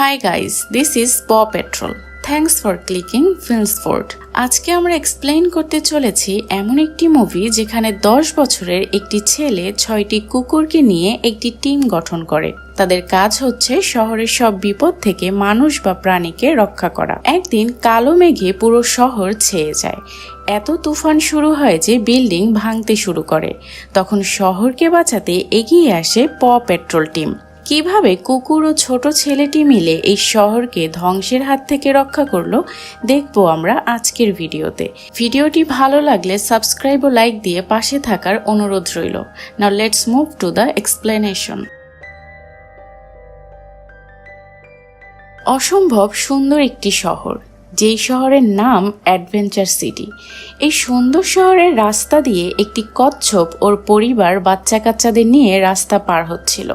Hi guys, this is Paw Patrol. Thanks for clicking Filmsport. আজকে আমরা explain করতে চলেছি এমন একটি মুভি যেখানে 10 বছরের একটি ছেলে 6টি কুকুরকে নিয়ে একটি টিম গঠন করে। তাদের কাজ হচ্ছে শহরের সব বিপদ থেকে মানুষ বা প্রাণীকে রক্ষা করা। একদিন কালো মেঘে পুরো শহর ছেয়ে যায়। এত তুফান শুরু হয় যে বিল্ডিং ভাঙতে শুরু করে। তখন শহরকে বাঁচাতে এগিয়ে আসে প পেট্রোল টিম। কিভাবে কুকুর ও ছোট ছেলেটি মিলে এই শহরকে ধ্বংসের হাত থেকে রক্ষা করলো দেখবো আমরা আজকের ভিডিওতে। ভিডিওটি ভালো লাগলে সাবস্ক্রাইব ও লাইক দিয়ে পাশে থাকার অনুরোধ রইল। Now let's move to the explanation. অসম্ভব সুন্দর একটি শহর, যেই শহরের নাম অ্যাডভেঞ্চার সিটি। এই সুন্দর শহরের রাস্তা দিয়ে একটি কচ্ছপ ওর পরিবার বাচ্চা কাচ্চাদের নিয়ে রাস্তা পার হচ্ছিল।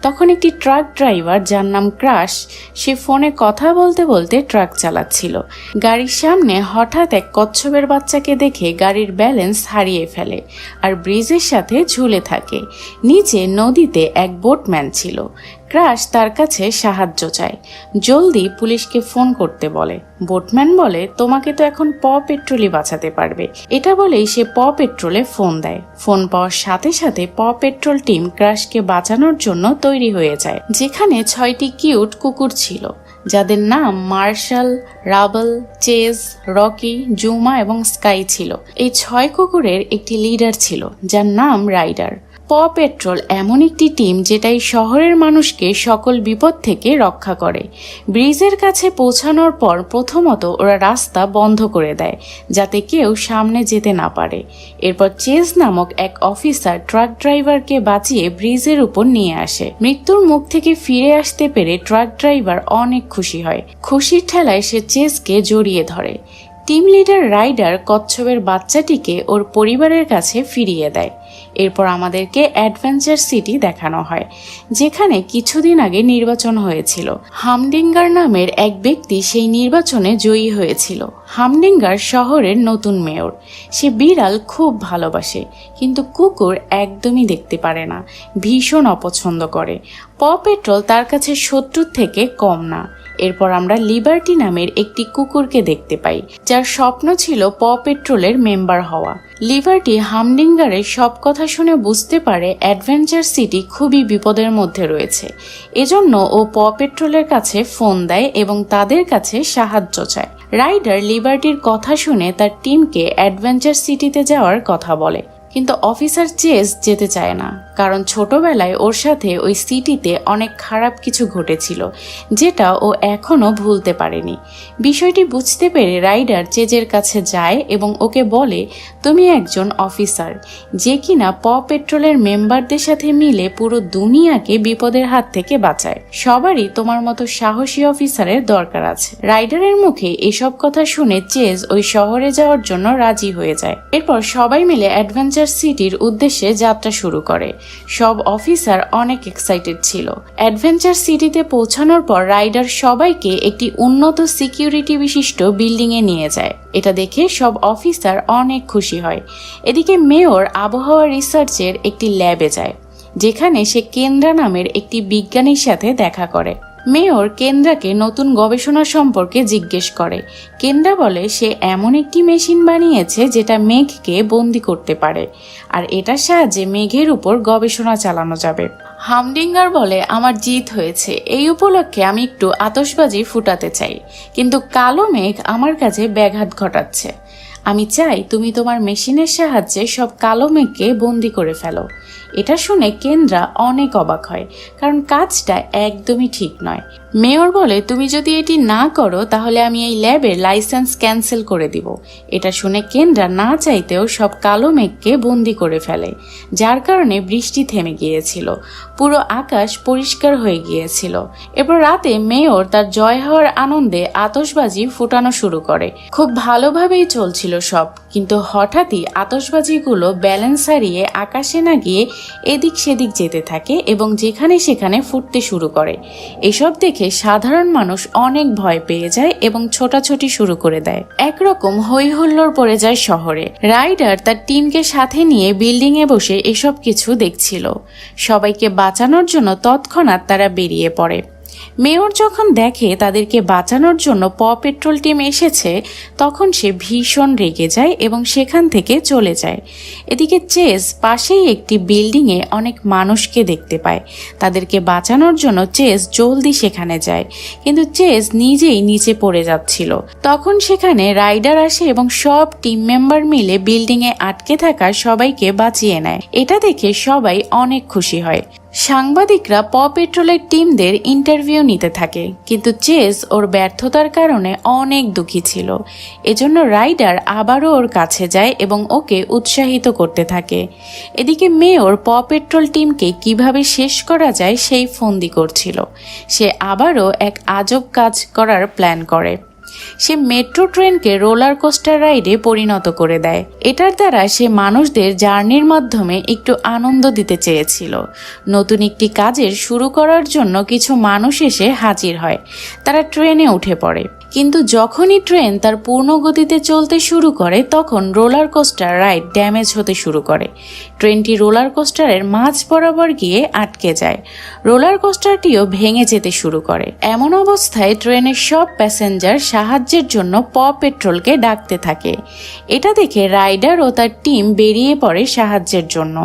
তখন একটি ট্রাক ড্রাইভার যার নাম ক্রাশ, সে ফোনে কথা বলতে বলতে ট্রাক চালাচ্ছিল। গাড়ির সামনে হঠাৎ এক কচ্ছপের বাচ্চাকে দেখে গাড়ির ব্যালেন্স হারিয়ে ফেলে আর ব্রিজের সাথে ঝুলে থাকে। নিচে নদীতে এক বোটম্যান ছিল। ক্রাশ তার কাছে সাহায্য চায়, জলদি পুলিশকে ফোন করতে বলে। বোটম্যান বলে, তোমাকে তো এখন প পেট্রোলই বাঁচাতে পারবে। এটা বলেই সে প পেট্রোলে ফোন দেয়। ফোন পাওয়ার সাথে সাথে প পেট্রোল টিম ক্রাশকে বাঁচানোর জন্য তৈরি হয়ে যায়। যেখানে 6টি কিউট কুকুর ছিল, যাদের নাম মার্শাল, রাবল, চেজ, রকি, জুমা এবং স্কাই ছিল। এই 6 কুকুরের একটি লিডার ছিল যার নাম রাইডার। প পেট্রোল এমন একটি টিম যেটা এই শহরের মানুষকে সকল বিপদ থেকে রক্ষা করে। ব্রিজের কাছে পৌঁছানোর পর প্রথমত ওরা রাস্তা বন্ধ করে দেয় যাতে কেউ সামনে যেতে না পারে। এরপর চেজ নামক এক অফিসার ট্রাক ড্রাইভারকে বাঁচিয়ে ব্রিজের উপর নিয়ে আসে। মৃত্যুর মুখ থেকে ফিরে আসতে পেরে ট্রাক ড্রাইভার অনেক খুশি হয়। খুশির ঠেলায় সে চেজকে জড়িয়ে ধরে। টিম লিডার রাইডার কচ্ছপের বাচ্চাটিকে ওর পরিবারের কাছে ফিরিয়ে দেয়। এরপর আমাদেরকে অ্যাডভেঞ্চার সিটি দেখানো হয়, যেখানে কিছুদিন আগে নির্বাচন হয়েছিল। হামডিঙ্গার নামের এক ব্যক্তি সেই নির্বাচনে জয়ী হয়েছিল। হামডিঙ্গার শহরের নতুন মেয়র। সে বিড়াল খুব ভালোবাসে, কিন্তু কুকুর একদমই দেখতে পারে না, ভীষণ অপছন্দ করে। প পেট্রোল তার কাছে শত্রুর থেকে কম না। এরপর আমরা লিবার্টি নামের একটি কুকুরকে দেখতে পাই, যার স্বপ্ন ছিল প পেট্রোলের মেম্বার হওয়া। লিবার্টি হামডিঙ্গারের সব কথা শুনে বুঝতে পারে অ্যাডভেঞ্চার সিটি খুবই বিপদের মধ্যে রয়েছে। এজন্য ও প পেট্রোলের কাছে ফোন দেয় এবং তাদের কাছে সাহায্য চায়। রাইডার লিবার্টির কথা শুনে তার টিমকে অ্যাডভেঞ্চার সিটিতে যাওয়ার কথা বলে, কিন্তু অফিসার চেজ যেতে চায় না, কারণ ছোটবেলায় ওর সাথে ওই সিটিতে অনেক খারাপ কিছু ঘটেছিল যেটা ও এখনো ভুলতে পারেনি। বিষয়টি বুঝতে পেরে রাইডার চেজের কাছে যায় এবং ওকে বলে, তুমি একজন অফিসার যে কিনা প পেট্রোলের মেম্বারদের সাথে মিলে পুরো দুনিয়াকে বিপদের হাত থেকে বাঁচায়। সবারই তোমার মতো সাহসী অফিসারের দরকার আছে। রাইডারের মুখে এসব কথা শুনে চেজ ওই শহরে যাওয়ার জন্য রাজি হয়ে যায়। এরপর সবাই মিলে অ্যাডভেঞ্চার সিটির উদ্দেশ্যে যাত্রা শুরু করে। সব অফিসার অনেক এক্সাইটেড ছিল। অ্যাডভেঞ্চার সিটিতে পৌঁছানোর পর রাইডার সবাইকে একটি উন্নত সিকিউরিটি বিশিষ্ট বিল্ডিং এ নিয়ে যায়। এটা দেখে সব অফিসার অনেক খুশি হয়। এদিকে মেয়র আবহাওয়া রিসার্চের একটি ল্যাবে যায়, যেখানে সে কেন্দ্রা নামের একটি বিজ্ঞানীর সাথে দেখা করে। মেয়র কেন্দ্রাকে নতুন গবেষণা সম্পর্কে জিজ্ঞেস করে। কেন্দ্রা বলে সে এমন একটি মেশিন বানিয়েছে যেটা মেঘকে বন্দি করতে পারে, আর এটার সাহায্যে মেঘের উপর গবেষণা চালানো যাবে। হামডিঙ্গার বলে, আমার জিত হয়েছে, এই উপলক্ষে আমি একটু আতশবাজি ফুটাতে চাই, কিন্তু কালো মেঘ আমার কাছে ব্যাঘাত ঘটাচ্ছে। আমি চাই তুমি তোমার মেশিনের সাহায্যে সব কালো মেঘকে বন্দি করে ফেলো। এটা শুনে কেন্দ্রা অনেক অবাক হয়, কারণ কাজটা একদমই ঠিক নয়। মেয়র বলে, তুমি যদি এটি না করো তাহলে আমি এই ল্যাবের লাইসেন্স ক্যান্সেল করে দিব। এটা শুনে কেন্দ্রা না চাইতেও সব কালো মেঘকে বন্দি করে ফেলে, যার কারণে বৃষ্টি থেমে গিয়েছিল। পুরো আকাশ পরিষ্কার হয়ে গিয়েছিল। এরপর রাতে মেয়র তার জয় হওয়ার আনন্দে আতশবাজি ফুটানো শুরু করে। খুব ভালোভাবেই চলছিল সব, কিন্তু হঠাৎই আতশবাজিগুলো ব্যালেন্স হারিয়ে আকাশে না গিয়ে এদিক সেদিক যেতে থাকে এবং যেখানে সেখানে ফুটতে শুরু করে। এসব দেখে সাধারণ মানুষ অনেক ভয় পেয়ে যায় এবং ছোটাছুটি শুরু করে দেয়। একরকম হই হুল্লোড় পড়ে যায় শহরে। রাইডার তার টিমকে সাথে নিয়ে বিল্ডিং এ বসে এসব কিছু দেখছিল। সবাইকে বাঁচানোর জন্য তৎক্ষণাৎ তারা বেরিয়ে পড়ে। মেয়র যখন দেখে তাদেরকে বাঁচানোর জন্য প পেট্রোল টিম এসেছে তখন সে ভীষণ রেগে যায় এবং সেখান থেকে চলে যায়। এদিকে চেজ পাশেই একটি বিল্ডিংয়ে অনেক মানুষকে দেখতে পায়। তাদেরকে বাঁচানোর জন্য চেজ জলদি সেখানে যায়, কিন্তু চেজ নিজেই নিচে পড়ে যাচ্ছিল। তখন সেখানে রাইডার আসে এবং সব টিম মেম্বার মিলে বিল্ডিংয়ে আটকে থাকা সবাইকে বাঁচিয়ে নেয়। এটা দেখে সবাই অনেক খুশি হয়। সাংবাদিকরা প পেট্রোলের টিমদের ইন্টারভিউ নিতে থাকে, কিন্তু চেজ ওর ব্যর্থতার কারণে অনেক দুঃখী ছিল। এজন্য রাইডার আবারও ওর কাছে যায় এবং ওকে উৎসাহিত করতে থাকে। এদিকে মেয়র প পেট্রোল টিমকে কিভাবে শেষ করা যায় সেই ফন্দি করছিল। সে আবারও এক আজব কাজ করার প্ল্যান করে। সে মেট্রো ট্রেনকে রোলার কোস্টার রাইডে পরিণত করে দেয়। এটার দ্বারা সে মানুষদের জার্নির মাধ্যমে একটু আনন্দ দিতে চেয়েছিল। নতুন একটি কাজের শুরু করার জন্য কিছু মানুষ এসে হাজির হয়। তারা ট্রেনে উঠে পড়ে, কিন্তু যখনই ট্রেন তার পূর্ণ গতিতে চলতে শুরু করে তখন রোলার কোস্টার রাইড ড্যামেজ হতে শুরু করে। ট্রেনটি রোলার কোস্টারের মাঝ বরাবর গিয়ে আটকে যায়। রোলার কোস্টারটিও ভেঙে যেতে শুরু করে। এমন অবস্থায় ট্রেনের সব প্যাসেঞ্জার সাহায্যের জন্য প পেট্রোলকে ডাকতে থাকে। এটা দেখে রাইডার ও তার টিম বেরিয়ে পড়ে সাহায্যের জন্য।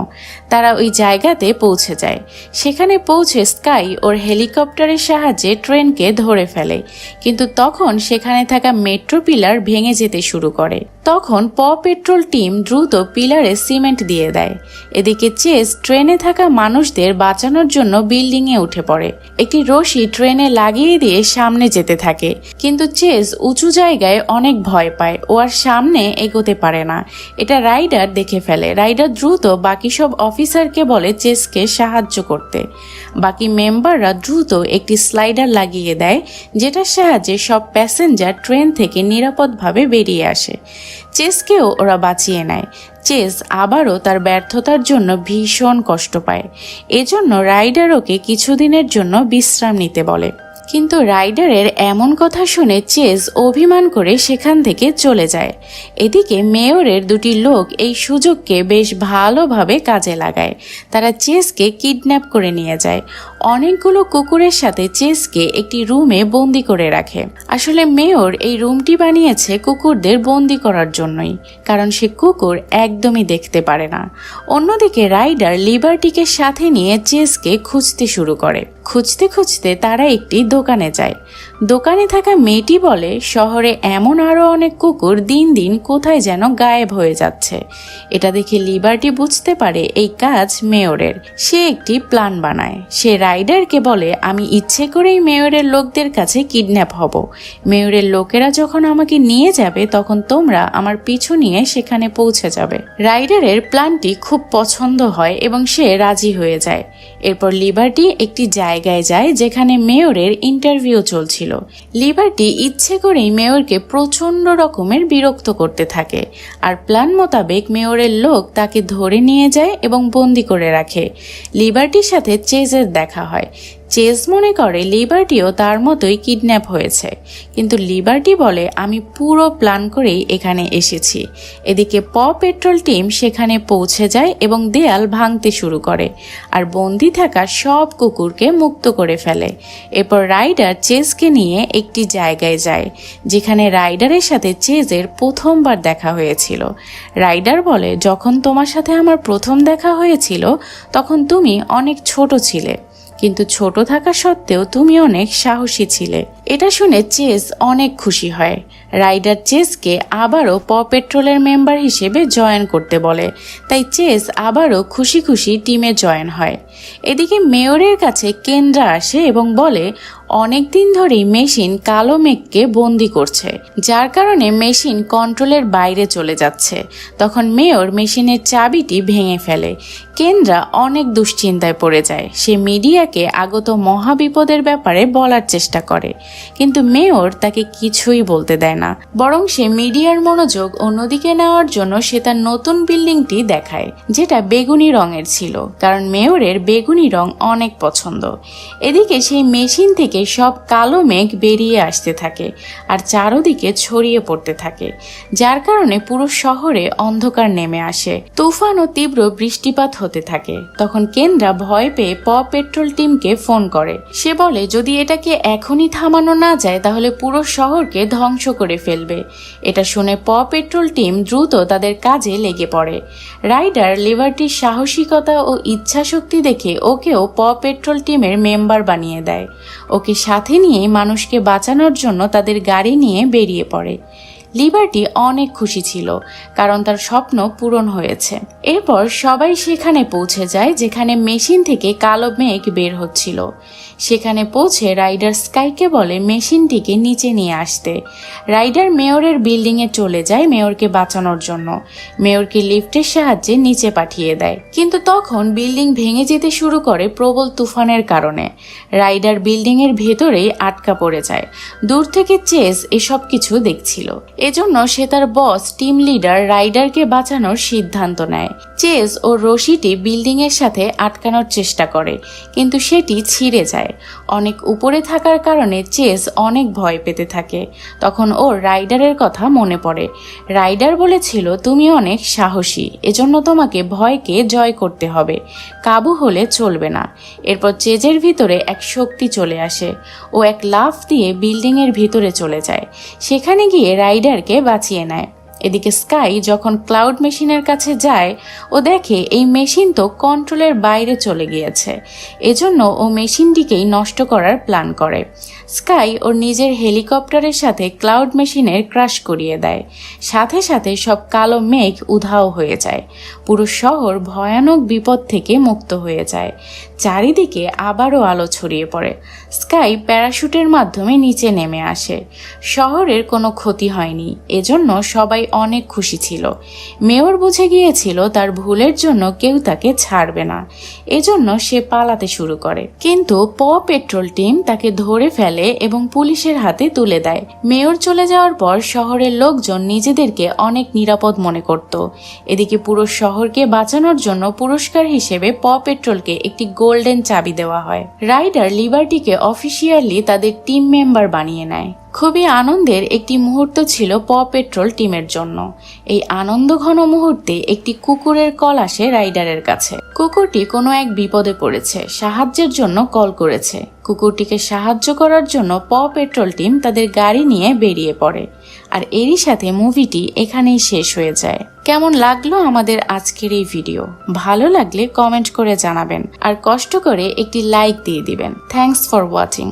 তারা ওই জায়গাতে পৌঁছে যায়। সেখানে পৌঁছে স্কাই ওর হেলিকপ্টারের সাহায্যে ট্রেনকে ধরে ফেলে, কিন্তু তখন সেখানে থাকা মেট্রো পিলার ভেঙে যেতে শুরু করে। তখন প পেট্রোল টিম দ্রুত পিলারে সিমেন্ট দিয়ে দেয়। এদিকে চেজ ট্রেনে থাকা মানুষদের বাঁচানোর জন্য বিল্ডিংয়ে উঠে পড়ে। একটি রশি ট্রেনে লাগিয়ে দিয়ে সামনে যেতে থাকে, কিন্তু চেজ উঁচু জায়গায় অনেক ভয় পায়। ও আর সামনে এগোতে পারে না। এটা রাইডার দেখে ফেলে। রাইডার দ্রুত বাকি সব অফিসারকে বলে চেজকে সাহায্য করতে। বাকি মেম্বাররা দ্রুত একটি স্লাইডার লাগিয়ে দেয়, যেটার সাহায্যে সব প্যাসেঞ্জার ট্রেন থেকে নিরাপদভাবে বেরিয়ে আসে। চেজকেও ওরা বাঁচিয়ে নেয়। চেজ আবারও তার ব্যর্থতার জন্য ভীষণ কষ্ট পায়। এজন্য রাইডার ওকে কিছুদিনের জন্য বিশ্রাম নিতে বলে। কিন্তু রাইডারের এমন কথা শুনে চেজ অভিমান করে সেখান থেকে চলে যায়। এদিকে মেয়রের দুটি লোক এই সুযোগকে বেশ ভালোভাবে কাজে লাগায়। তারা চেজকে কিডন্যাপ করে নিয়ে যায়। অনেকগুলো কুকুরের সাথে চেজকে একটি রুমে বন্দি করে রাখে। আসলে মেয়র এই রুমটি বানিয়েছে কুকুরদের বন্দি করার জন্যই, কারণ সে কুকুর একদমই দেখতে পারে না। অন্যদিকে রাইডার লিবার্টিকে সাথে নিয়ে চেজকে খুঁজতে শুরু করে। খুঁজতে খুঁজতে তারা একটি দোকানে যায়। দোকানে থাকা মেয়েটি বলে শহরে এমন আরো অনেক কুকুর দিন দিন কোথায় যেন গায়েব হয়ে যাচ্ছে। এটা দেখে লিবার্টি বুঝতে পারে এই কাজ মেয়রের। সে একটি প্ল্যান বানায়। সে রাইডারকে বলে, আমি ইচ্ছে করেই মেয়রের লোকদের কাছে কিডন্যাপ হব। মেয়রের লোকেরা যখন আমাকে নিয়ে যাবে তখন তোমরা আমার পিছু নিয়ে সেখানে পৌঁছে যাবে। রাইডারের প্ল্যানটি খুব পছন্দ হয় এবং সে রাজি হয়ে যায়। এরপর লিবার্টি একটি জায়গায় যায় যেখানে মেয়রের ইন্টারভিউ চলছিল। লিবার্টি ইচ্ছে করেই মেয়রকে প্রচন্ড রকমের বিরক্ত করতে থাকে, আর প্ল্যান মোতাবেক মেয়রের লোক তাকে ধরে নিয়ে যায় এবং বন্দি করে রাখে। লিবার্টির সাথে চেজের দেখা হয়। চেজ মনে করে লিবার্টিও তার মতোই কিডন্যাপ হয়েছে, কিন্তু লিবার্টি বলে আমি পুরো প্ল্যান করেই এখানে এসেছি। এদিকে প পেট্রোল টিম সেখানে পৌঁছে যায় এবং দেয়াল ভাঙতে শুরু করে, আর বন্দি থাকা সব কুকুরকে মুক্ত করে ফেলে। এরপর রাইডার চেজকে নিয়ে একটি জায়গায় যায় যেখানে রাইডারের সাথে চেজের প্রথমবার দেখা হয়েছিল। রাইডার বলে, যখন তোমার সাথে আমার প্রথম দেখা হয়েছিল তখন তুমি অনেক ছোট ছিলে, কিন্তু ছোট থাকা সত্ত্বেও তুমি অনেক সাহসী ছিলে। এটা শুনে চেজ অনেক খুশি হয়। রাইডার চেজকে আবারও প পেট্রোলের মেম্বার হিসেবে জয়েন করতে বলে, তাই চেজ আবারও খুশি খুশি টিমে জয়েন হয়। এদিকে মেয়রের কাছে কেন্দ্রা আসে এবং বলে অনেক দিন ধরেই মেশিন কালো মেঘকে বন্দি করছে, যার কারণে মেশিন কন্ট্রোলের বাইরে চলে যাচ্ছে। তখন মেয়র মেশিনের চাবিটি ভেঙে ফেলে। কেন্দ্রা অনেক দুশ্চিন্তায় পড়ে যায়। সে মিডিয়াকে আগত মহাবিপদের ব্যাপারে বলার চেষ্টা করে। কিন্তু মেয়র তাকে কিছুই বলতে দেয় না, বরং সে মিডিয়ার মনোযোগ অন্যদিকে নেওয়ার জন্য সে তার নতুন বিল্ডিংটি দেখায়, যেটা বেগুনি রঙের ছিল, কারণ মেয়রের বেগুনি রং অনেক পছন্দ। এদিকে সেই মেশিন থেকে সব কালো মেঘ বেরিয়ে আসতে থাকে আর চারদিকে ছড়িয়ে পড়তে থাকে, যার কারণে পুরো শহরে অন্ধকার নেমে আসে। তুফান ও তীব্র বৃষ্টিপাত হতে থাকে। তখন কেন্দ্রা ভয় পেয়ে প পেট্রোল টিমকে ফোন করে। সে বলে যদি এটাকে এখনই থামানো না যায় তাহলে পুরো শহরকে ধ্বংস করে ফেলবে। এটা শুনে প পেট্রোল টিম দ্রুত তাদের কাজে লেগে পড়ে। রাইডার লিবার্টির সাহসিকতা ও ইচ্ছাশক্তি দেখে ওকেও প পেট্রোল টিমের মেম্বার বানিয়ে দেয়। ওকে সাথে নিয়ে মানুষকে বাঁচানোর জন্য তাদের গাড়ি নিয়ে বেরিয়ে পড়ে। লিবার্টি অনেক খুশি ছিল, কারণ তার স্বপ্ন পূরণ হয়েছে। এরপর সবাই সেখানে পৌঁছে যায় যেখানে মেশিন থেকে কালো মেঘ বের হচ্ছিল। সেখানে পৌঁছে রাইডার স্কাইকে বলে মেশিনটিকে নিচে নিয়ে আসতে। রাইডার মেয়রের বিল্ডিংয়ে চলে যায় মেয়রকে বাঁচানোর জন্য। মেয়রকে লিফটের সাহায্যে নিচে পাঠিয়ে দেয়, কিন্তু তখন বিল্ডিং ভেঙে যেতে শুরু করে প্রবল তুফানের কারণে। রাইডার বিল্ডিংয়ের ভেতরেই আটকা পড়ে যায়। দূর থেকে চেস এসব কিছু দেখছিল। এজন্য সে তার বস টিম লিডার রাইডারকে বাঁচানোর সিদ্ধান্ত নেয়। চেস ও রশিটি বিল্ডিং এর সাথে আটকানোর চেষ্টা করে, কিন্তু সেটি ছিঁড়ে যায়। অনেক উপরে থাকার কারণে চেস অনেক ভয় পেতে থাকে। তখন ওর রাইডারের কথা মনে পড়ে। রাইডার বলেছিল তুমি অনেক সাহসী, এজন্য তোমাকে ভয়কে জয় করতে হবে, কাবু হলে চলবে না। এরপর চেজের ভিতরে এক শক্তি চলে আসে। ও এক লাফ দিয়ে বিল্ডিং এর ভিতরে চলে যায়। সেখানে গিয়ে রাইডারকে বাঁচিয়ে নেয়। এদিকে স্কাই যখন ক্লাউড মেশিনের কাছে যায়, ও দেখে এই মেশিন তো কন্ট্রোলের বাইরে চলে গিয়েছে। এজন্য ও মেশিনটিকেই নষ্ট করার প্ল্যান করে। স্কাই ওর নিজের হেলিকপ্টারের সাথে ক্লাউড মেশিনের ক্রাশ করিয়ে দেয়। সাথে সাথে সব কালো মেঘ উধাও হয়ে যায়। পুরো শহর ভয়ানক বিপদ থেকে মুক্ত হয়ে যায়। চারিদিকে আবারও আলো ছড়িয়ে পড়ে। স্কাই প্যারাশুটের মাধ্যমে নিচে নেমে আসে। শহরের কোনো ক্ষতি হয়নি, এজন্য সবাই অনেক খুশি ছিল। মেয়র বুঝে গিয়েছিল তার ভুলের জন্য কেউ তাকে ছাড়বে না, এজন্য সে পালাতে শুরু করে। কিন্তু প পেট্রোল টিম তাকে ধরে ফেলে এবং পুলিশের হাতে তুলে দেয়। মেয়র চলে যাওয়ার পর শহরের লোকজন নিজেদেরকে অনেক নিরাপদ মনে করত। এদিকে পুরো শহরকে বাঁচানোর জন্য পুরস্কার হিসেবে প পেট্রোলকে একটি গোল্ডেন চাবি দেওয়া হয়। রাইডার লিবার্টিকে অফিসিয়ালি তাদের টিম মেম্বার বানিয়ে নেয়। খুবই আনন্দের একটি মুহূর্ত ছিল প পেট্রোল টিমের জন্য। এই আনন্দ ঘন মুহূর্তে একটি কুকুরের কল আসে রাইডারের কাছে। কুকুরটি কোনো এক বিপদে পড়েছে, সাহায্যের জন্য কল করেছে। কুকুরটিকে সাহায্য করার জন্য প পেট্রোল টিম তাদের গাড়ি নিয়ে বেরিয়ে পড়ে। আর এরই সাথে মুভিটি এখানেই শেষ হয়ে যায়। কেমন লাগলো আমাদের আজকের এই ভিডিও? ভালো লাগলে কমেন্ট করে জানাবেন আর কষ্ট করে একটি লাইক দিয়ে দিবেন। Thanks for watching.